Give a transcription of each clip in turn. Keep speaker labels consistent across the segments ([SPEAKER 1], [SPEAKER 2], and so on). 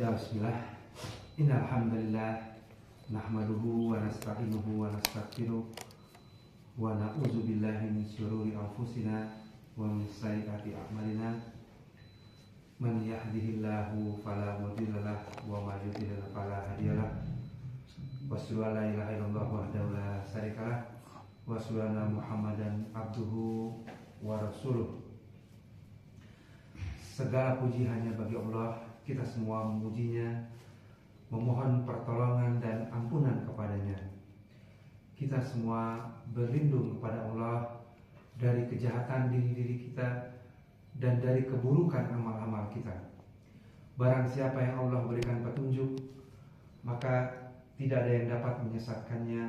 [SPEAKER 1] Ya bismillah. Innal hamdalillah nahmaduhu wa nasta'inuhu wa nastaghfiruh wa na'udzu billahi min syururi anfusina wa min sayyiati a'malina. Man yahdihillahu fala mudilla lahu wa may yudlil fala hadiya lahu. Wassalamu ala ilaha illallah wahdahu la syarikalah wa sallallahu Muhammadan abduhu wa rasuluh. Segala puji hanya bagi Allah. Kita semua memujinya, memohon pertolongan dan ampunan kepadanya. Kita semua berlindung kepada Allah dari kejahatan diri-diri kita dan dari keburukan amal-amal kita. Barang siapa yang Allah berikan petunjuk, maka tidak ada yang dapat menyesatkannya,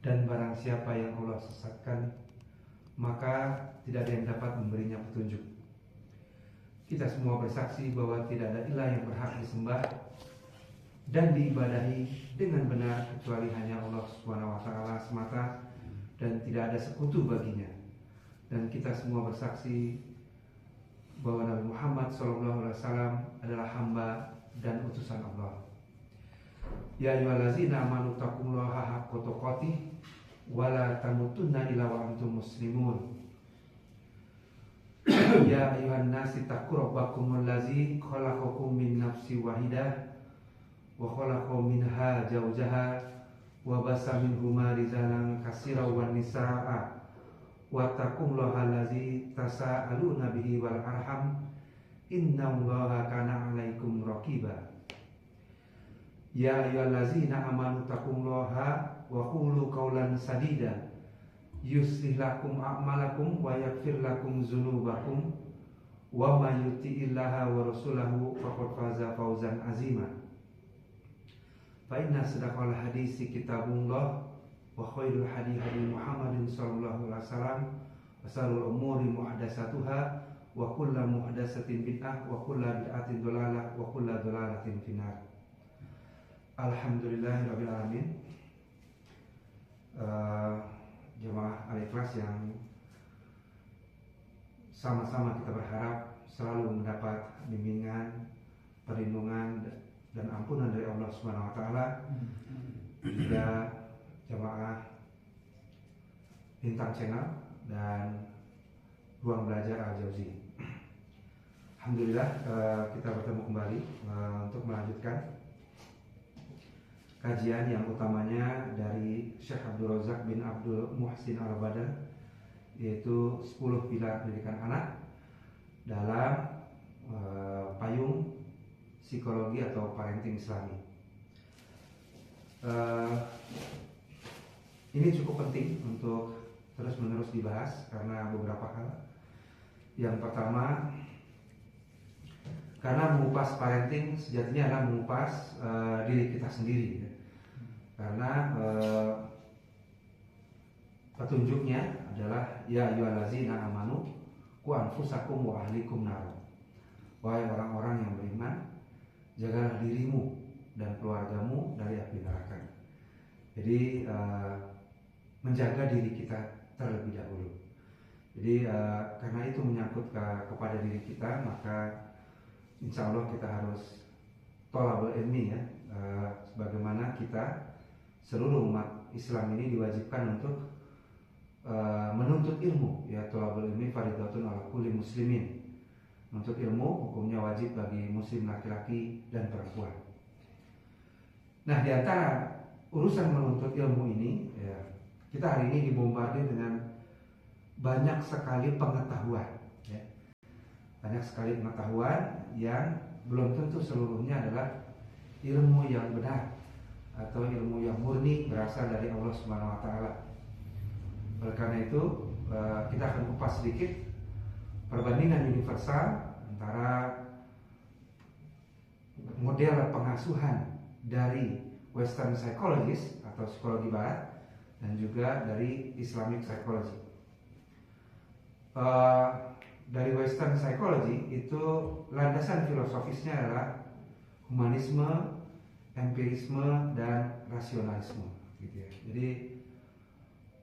[SPEAKER 1] dan barang siapa yang Allah sesatkan, maka tidak ada yang dapat memberinya petunjuk. Kita semua bersaksi bahwa tidak ada ilah yang berhak disembah dan diibadahi dengan benar kecuali hanya Allah Subhanahu wa taala semata, dan tidak ada sekutu baginya. Dan kita semua bersaksi bahwa Nabi Muhammad SAW adalah hamba dan utusan Allah. Ya ayyuhallazina amanu taqullaha haqqa tuqatih wa la tamutunna illa wa antum muslimun. Ya ayuhan nasi taqu rabbakumul ladzi khalaqakum min nafsin wahidah wa khalaqa minha zawjaha wa basa minhuma rijalan katsiran wan nisaa wa taqullaha allazi tasaaluna bihi wal arham innallaha kana 'alaikum raqiba. Ya ayyuhallazina amanu taqullaha wa qulu qawlan sadida yuslih lakum a'malakum wa yaghfir lakum dzunubakum wa may yuti'illaha wa rasulahu faqad faza fawzan azima. Fa inna sadaqal hadisi kitabullah wa khairul hadi hadi Muhammadin sallallahu alaihi wasallam wa sharrul umuri muhdatsatuha wa kullu muhdatsatin bid'ah wa kullu bid'atin dhalalah wa kullu dhalalatin finnar. Alhamdulillahirabbil alamin. Jemaah Al-Ikhlas yang sama-sama kita berharap selalu mendapat bimbingan, perlindungan dan ampunan dari Allah Subhanahu wa taala. Juga jemaah Bintang Channel dan Ruang Belajar Al-Jauzi. Alhamdulillah kita bertemu kembali untuk melanjutkan kajian yang utamanya dari Syekh Abdul Razak bin Abdul Muhsin Al-Badr, yaitu 10 pilar pendidikan anak dalam payung psikologi atau parenting Islami. Ini cukup penting untuk terus-menerus dibahas karena beberapa hal. Yang pertama, karena mengupas parenting sejatinya adalah mengupas diri kita sendiri, ya. Karena petunjuknya adalah ya ayyuhallazina amanu qu anfusakum wa ahlikum nar. Wahai orang-orang yang beriman, jagalah dirimu dan keluargamu dari api neraka. Jadi menjaga diri kita terlebih dahulu. Jadi karena itu menyangkut kepada diri kita, maka insya Allah kita harus thalabul ilmi, ya. Sebagaimana kita seluruh umat Islam ini diwajibkan untuk menuntut ilmu, ya. Thalabul ilmi fardhatun ala kulli muslimin. Menuntut ilmu hukumnya wajib bagi muslim laki-laki dan perempuan. Nah, di antara urusan menuntut ilmu ini, ya, kita hari ini dibombardir dengan banyak sekali pengetahuan, ya. Banyak sekali pengetahuan yang belum tentu seluruhnya adalah ilmu yang benar atau ilmu yang murni berasal dari Allah Subhanahu wa taala. Oleh karena itu, kita akan kupas sedikit perbandingan universal antara model pengasuhan dari Western psychologist atau psikologi barat dan juga dari Islamic psychology. Dari Western psychology itu landasan filosofisnya adalah humanisme, empirisme, dan rasionalisme, gitu ya. Jadi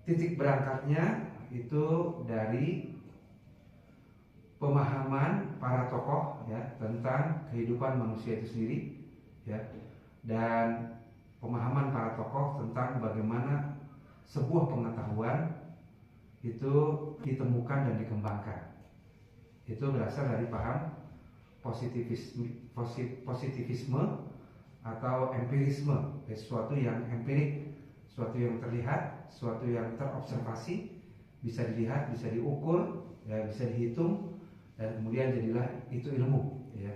[SPEAKER 1] titik berangkatnya itu dari pemahaman para tokoh, ya, tentang kehidupan manusia itu sendiri ya, dan pemahaman para tokoh tentang bagaimana sebuah pengetahuan itu ditemukan dan dikembangkan. Itu berasal dari paham positivisme atau empirisme, sesuatu yang empirik, sesuatu yang terlihat, sesuatu yang terobservasi, bisa dilihat, bisa diukur, ya, bisa dihitung, dan kemudian jadilah itu ilmu, ya.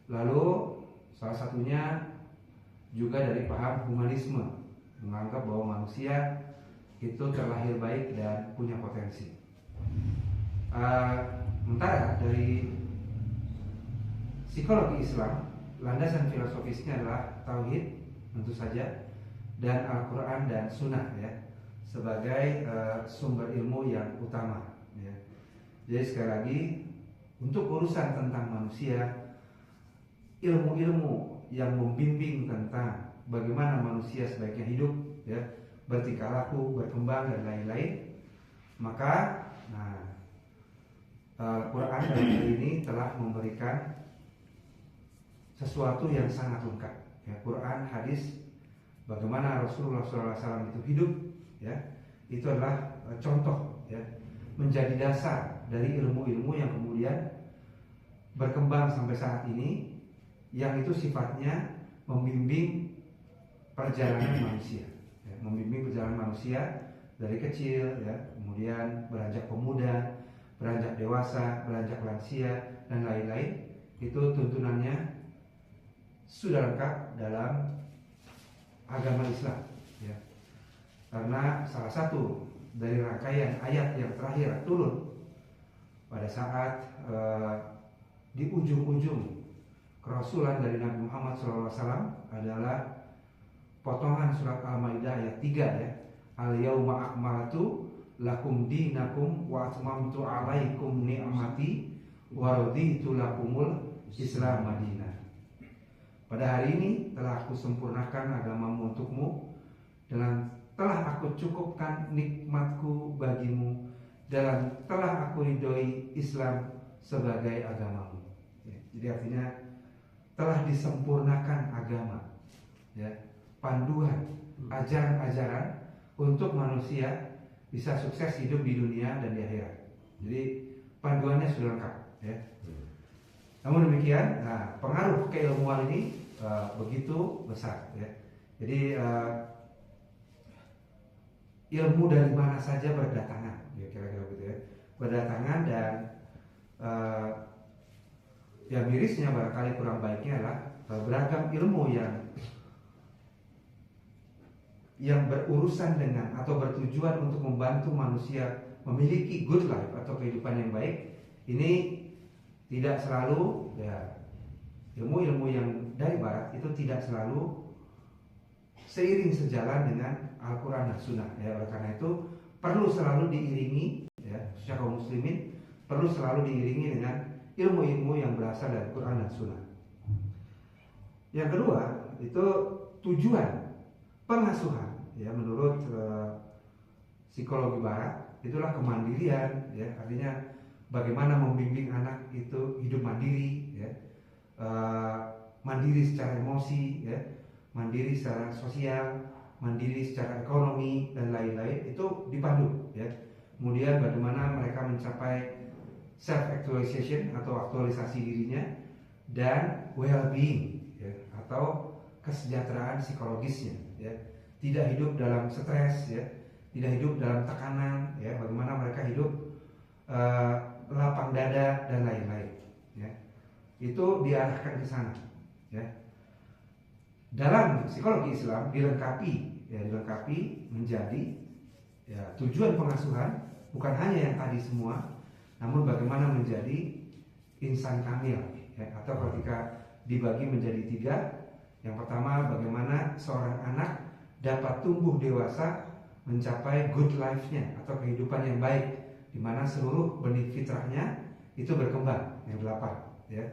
[SPEAKER 1] Lalu salah satunya juga dari paham humanisme, menganggap bahwa manusia itu terlahir baik dan punya potensi. Sementara dari psikologi Islam, landasan filosofisnya adalah tauhid, tentu saja, dan Al-Quran dan Sunnah, ya, sebagai sumber ilmu yang utama, ya. Jadi sekali lagi, untuk urusan tentang manusia, ilmu-ilmu yang membimbing tentang bagaimana manusia sebaiknya hidup, ya, bertingkah laku, berkembang, dan lain-lain, maka Al-Quran dalam hal ini telah memberikan sesuatu yang sangat lengkap, ya. Quran, hadis, bagaimana Rasulullah SAW itu hidup, ya, itu adalah contoh, ya, menjadi dasar dari ilmu-ilmu yang kemudian berkembang sampai saat ini, yang itu sifatnya membimbing perjalanan manusia, ya, membimbing perjalanan manusia dari kecil, ya, kemudian beranjak pemuda, beranjak dewasa, beranjak lansia, dan lain-lain. Itu tuntunannya sudah lengkap dalam agama Islam, ya. Karena salah satu dari rangkaian ayat yang terakhir turun pada saat di ujung-ujung kerasulan dari Nabi Muhammad SAW adalah potongan surat Al-Maidah ayat 3, ya. Al-yauma akmaltu lakum dinakum wa atmamtu alaikum ni'mati wa raditu lakumul Islam madinah. Pada hari ini telah aku sempurnakan agamamu untukmu, dan telah aku cukupkan nikmatku bagimu, dan telah aku ridhoi Islam sebagai agamamu, ya. Jadi artinya telah disempurnakan agama, ya, panduan, ajaran-ajaran untuk manusia bisa sukses hidup di dunia dan di akhirat. Jadi panduannya sudah lengkap, ya. Namun demikian, pengaruh keilmuan ini begitu besar, ya. Jadi ilmu dari mana saja berdatangan, ya, kira-kira begitu, ya, berdatangan, dan ya mirisnya barangkali kurang baiknya adalah beragam ilmu yang berurusan dengan atau bertujuan untuk membantu manusia memiliki good life atau kehidupan yang baik, ini tidak selalu, ya, ilmu-ilmu yang dari barat itu tidak selalu seiring sejalan dengan Al-Quran dan Sunnah, ya. Oleh karena itu perlu selalu diiringi, ya, secara kaum muslimin perlu selalu diiringi dengan ilmu-ilmu yang berasal dari Quran dan Sunnah. Yang kedua itu tujuan pengasuhan, ya, menurut psikologi barat itulah kemandirian, ya, artinya bagaimana membimbing anak itu hidup mandiri, ya, mandiri secara emosi, ya, mandiri secara sosial, mandiri secara ekonomi, dan lain-lain, itu dipandu, ya. Kemudian bagaimana mereka mencapai self actualization atau aktualisasi dirinya, dan well-being, ya, atau kesejahteraan psikologisnya, ya. Tidak hidup dalam stres, ya, tidak hidup dalam tekanan, ya. Bagaimana mereka hidup lapang dada dan lain-lain, ya. Itu diarahkan ke sana, ya. Dalam psikologi Islam dilengkapi menjadi, ya, tujuan pengasuhan bukan hanya yang tadi semua, namun bagaimana menjadi insan kamil, ya, atau ketika dibagi menjadi 3. Yang pertama, bagaimana seorang anak dapat tumbuh dewasa mencapai good life-nya atau kehidupan yang baik, di mana seluruh benih fitrahnya itu berkembang, yang 8, ya.